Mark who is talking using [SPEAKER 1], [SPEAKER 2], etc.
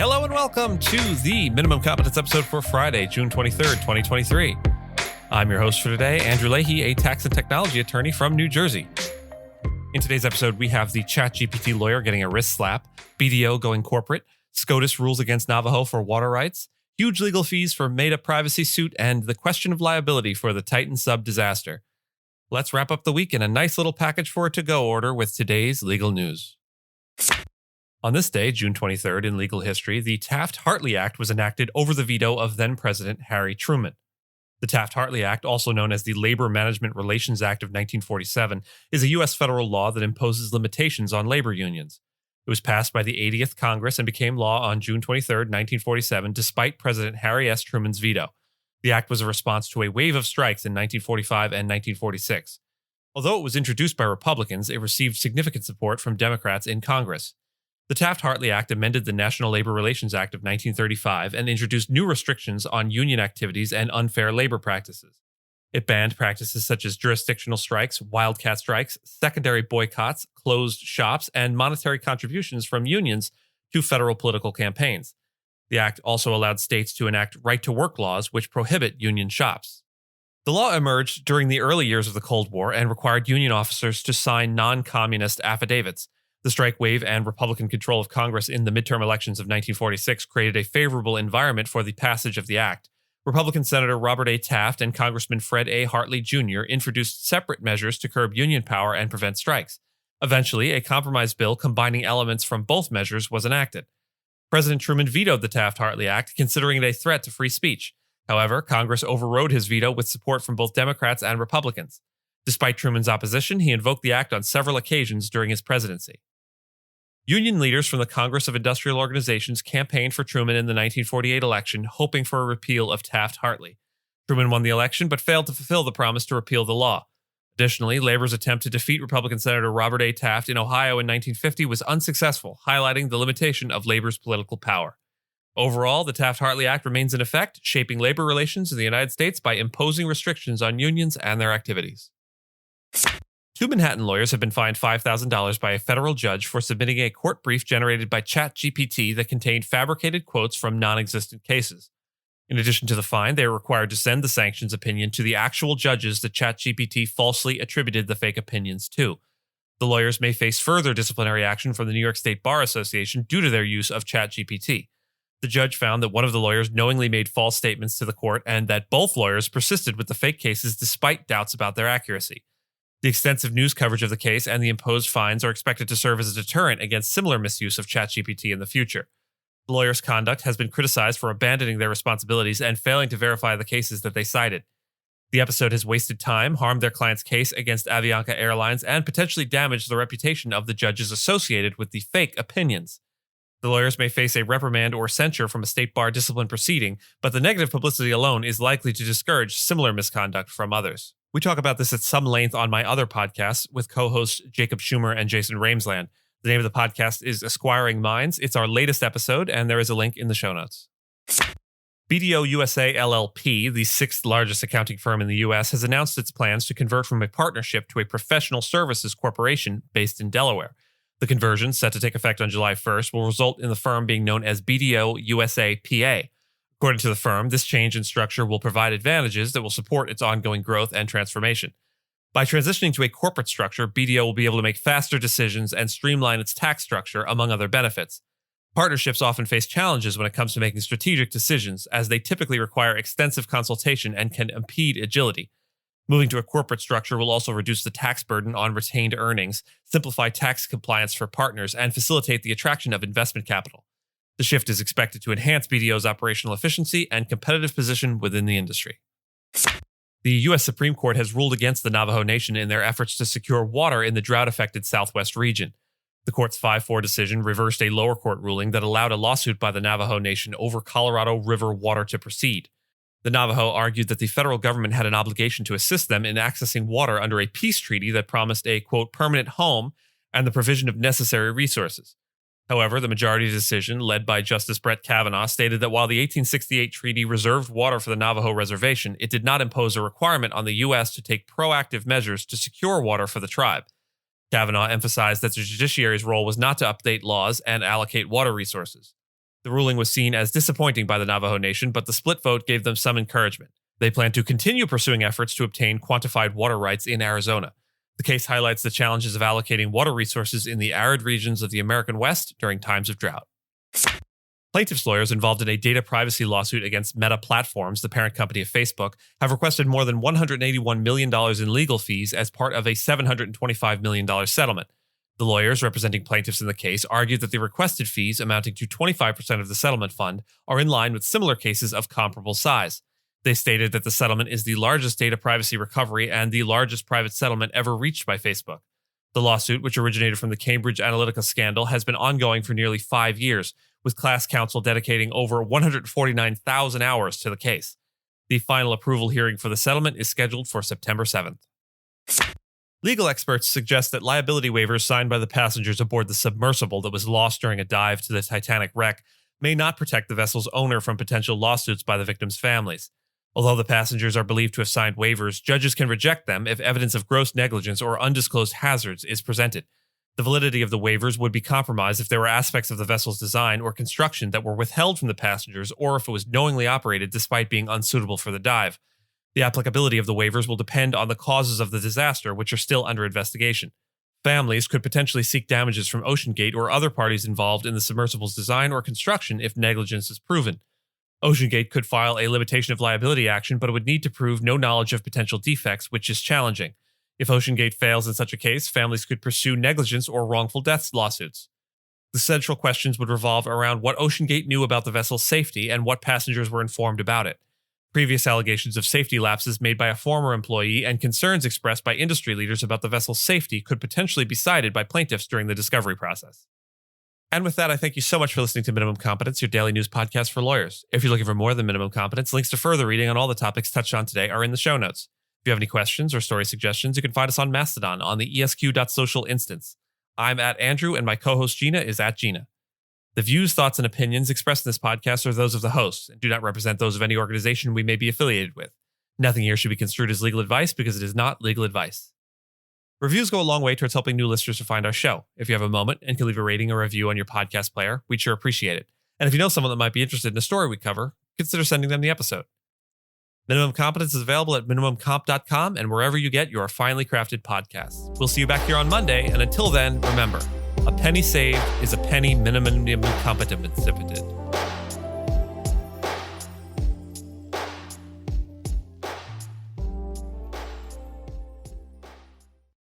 [SPEAKER 1] Hello and welcome to the Minimum Competence episode for Friday, June 23rd, 2023. I'm your host for today, Andrew Leahy, a tax and technology attorney from New Jersey. In today's episode, we have the ChatGPT lawyer getting a wrist slap, BDO going corporate, SCOTUS rules against Navajo for water rights, huge legal fees for Meta privacy suit, and the question of liability for the Titan sub disaster. Let's wrap up the week in a nice little package for a to-go order with today's legal news. On this day, June 23rd, in legal history, the Taft-Hartley Act was enacted over the veto of then-President Harry Truman. The Taft-Hartley Act, also known as the Labor Management Relations Act of 1947, is a U.S. federal law that imposes limitations on labor unions. It was passed by the 80th Congress and became law on June 23, 1947, despite President Harry S. Truman's veto. The act was a response to a wave of strikes in 1945 and 1946. Although it was introduced by Republicans, it received significant support from Democrats in Congress. The Taft-Hartley Act amended the National Labor Relations Act of 1935 and introduced new restrictions on union activities and unfair labor practices. It banned practices such as jurisdictional strikes, wildcat strikes, secondary boycotts, closed shops, and monetary contributions from unions to federal political campaigns. The act also allowed states to enact right-to-work laws which prohibit union shops. The law emerged during the early years of the Cold War and required union officers to sign non-communist affidavits. The strike wave and Republican control of Congress in the midterm elections of 1946 created a favorable environment for the passage of the act. Republican Senator Robert A. Taft and Congressman Fred A. Hartley Jr. introduced separate measures to curb union power and prevent strikes. Eventually, a compromise bill combining elements from both measures was enacted. President Truman vetoed the Taft-Hartley Act, considering it a threat to free speech. However, Congress overrode his veto with support from both Democrats and Republicans. Despite Truman's opposition, he invoked the act on several occasions during his presidency. Union leaders from the Congress of Industrial Organizations campaigned for Truman in the 1948 election, hoping for a repeal of Taft-Hartley. Truman won the election, but failed to fulfill the promise to repeal the law. Additionally, Labor's attempt to defeat Republican Senator Robert A. Taft in Ohio in 1950 was unsuccessful, highlighting the limitation of Labor's political power. Overall, the Taft-Hartley Act remains in effect, shaping labor relations in the United States by imposing restrictions on unions and their activities. Two Manhattan lawyers have been fined $5,000 by a federal judge for submitting a court brief generated by ChatGPT that contained fabricated quotes from non-existent cases. In addition to the fine, they are required to send the sanctions opinion to the actual judges that ChatGPT falsely attributed the fake opinions to. The lawyers may face further disciplinary action from the New York State Bar Association due to their use of ChatGPT. The judge found that one of the lawyers knowingly made false statements to the court and that both lawyers persisted with the fake cases despite doubts about their accuracy. The extensive news coverage of the case and the imposed fines are expected to serve as a deterrent against similar misuse of ChatGPT in the future. The lawyers' conduct has been criticized for abandoning their responsibilities and failing to verify the cases that they cited. The episode has wasted time, harmed their client's case against Avianca Airlines, and potentially damaged the reputation of the judges associated with the fake opinions. The lawyers may face a reprimand or censure from a state bar discipline proceeding, but the negative publicity alone is likely to discourage similar misconduct from others. We talk about this at some length on my other podcasts with co-hosts Jacob Schumer and Jason Ramsland. The name of the podcast is Acquiring Minds. It's our latest episode, and there is a link in the show notes. BDO USA LLP, the sixth largest accounting firm in the U.S., has announced its plans to convert from a partnership to a professional services corporation based in Delaware. The conversion, set to take effect on July 1st, will result in the firm being known as BDO USA PA. According to the firm, this change in structure will provide advantages that will support its ongoing growth and transformation. By transitioning to a corporate structure, BDO will be able to make faster decisions and streamline its tax structure, among other benefits. Partnerships often face challenges when it comes to making strategic decisions, as they typically require extensive consultation and can impede agility. Moving to a corporate structure will also reduce the tax burden on retained earnings, simplify tax compliance for partners, and facilitate the attraction of investment capital. The shift is expected to enhance BDO's operational efficiency and competitive position within the industry. The U.S. Supreme Court has ruled against the Navajo Nation in their efforts to secure water in the drought-affected Southwest region. The court's 5-4 decision reversed a lower court ruling that allowed a lawsuit by the Navajo Nation over Colorado River water to proceed. The Navajo argued that the federal government had an obligation to assist them in accessing water under a peace treaty that promised a, quote, permanent home and the provision of necessary resources. However, the majority decision, led by Justice Brett Kavanaugh, stated that while the 1868 treaty reserved water for the Navajo reservation, it did not impose a requirement on the U.S. to take proactive measures to secure water for the tribe. Kavanaugh emphasized that the judiciary's role was not to update laws and allocate water resources. The ruling was seen as disappointing by the Navajo Nation, but the split vote gave them some encouragement. They plan to continue pursuing efforts to obtain quantified water rights in Arizona. The case highlights the challenges of allocating water resources in the arid regions of the American West during times of drought. Plaintiffs' lawyers involved in a data privacy lawsuit against Meta Platforms, the parent company of Facebook, have requested more than $181 million in legal fees as part of a $725 million settlement. The lawyers representing plaintiffs in the case argued that the requested fees, amounting to 25% of the settlement fund, are in line with similar cases of comparable size. They stated that the settlement is the largest data privacy recovery and the largest private settlement ever reached by Facebook. The lawsuit, which originated from the Cambridge Analytica scandal, has been ongoing for nearly 5 years, with class counsel dedicating over 149,000 hours to the case. The final approval hearing for the settlement is scheduled for September 7th. Legal experts suggest that liability waivers signed by the passengers aboard the submersible that was lost during a dive to the Titanic wreck may not protect the vessel's owner from potential lawsuits by the victims' families. Although the passengers are believed to have signed waivers, judges can reject them if evidence of gross negligence or undisclosed hazards is presented. The validity of the waivers would be compromised if there were aspects of the vessel's design or construction that were withheld from the passengers, or if it was knowingly operated despite being unsuitable for the dive. The applicability of the waivers will depend on the causes of the disaster, which are still under investigation. Families could potentially seek damages from OceanGate or other parties involved in the submersible's design or construction if negligence is proven. OceanGate could file a limitation of liability action, but it would need to prove no knowledge of potential defects, which is challenging. If OceanGate fails in such a case, families could pursue negligence or wrongful death lawsuits. The central questions would revolve around what OceanGate knew about the vessel's safety and what passengers were informed about it. Previous allegations of safety lapses made by a former employee and concerns expressed by industry leaders about the vessel's safety could potentially be cited by plaintiffs during the discovery process. And with that, I thank you so much for listening to Minimum Competence, your daily news podcast for lawyers. If you're looking for more than Minimum Competence, links to further reading on all the topics touched on today are in the show notes. If you have any questions or story suggestions, you can find us on Mastodon on the esq.social instance. I'm at Andrew, and my co-host Gina is at Gina. The views, thoughts, and opinions expressed in this podcast are those of the hosts and do not represent those of any organization we may be affiliated with. Nothing here should be construed as legal advice because it is not legal advice. Reviews go a long way towards helping new listeners to find our show. If you have a moment and can leave a rating or review on your podcast player, we'd sure appreciate it. And if you know someone that might be interested in a story we cover, consider sending them the episode. Minimum Competence is available at minimumcomp.com and wherever you get your finely crafted podcasts. We'll see you back here on Monday, and until then, remember, a penny saved is a penny minimum competent.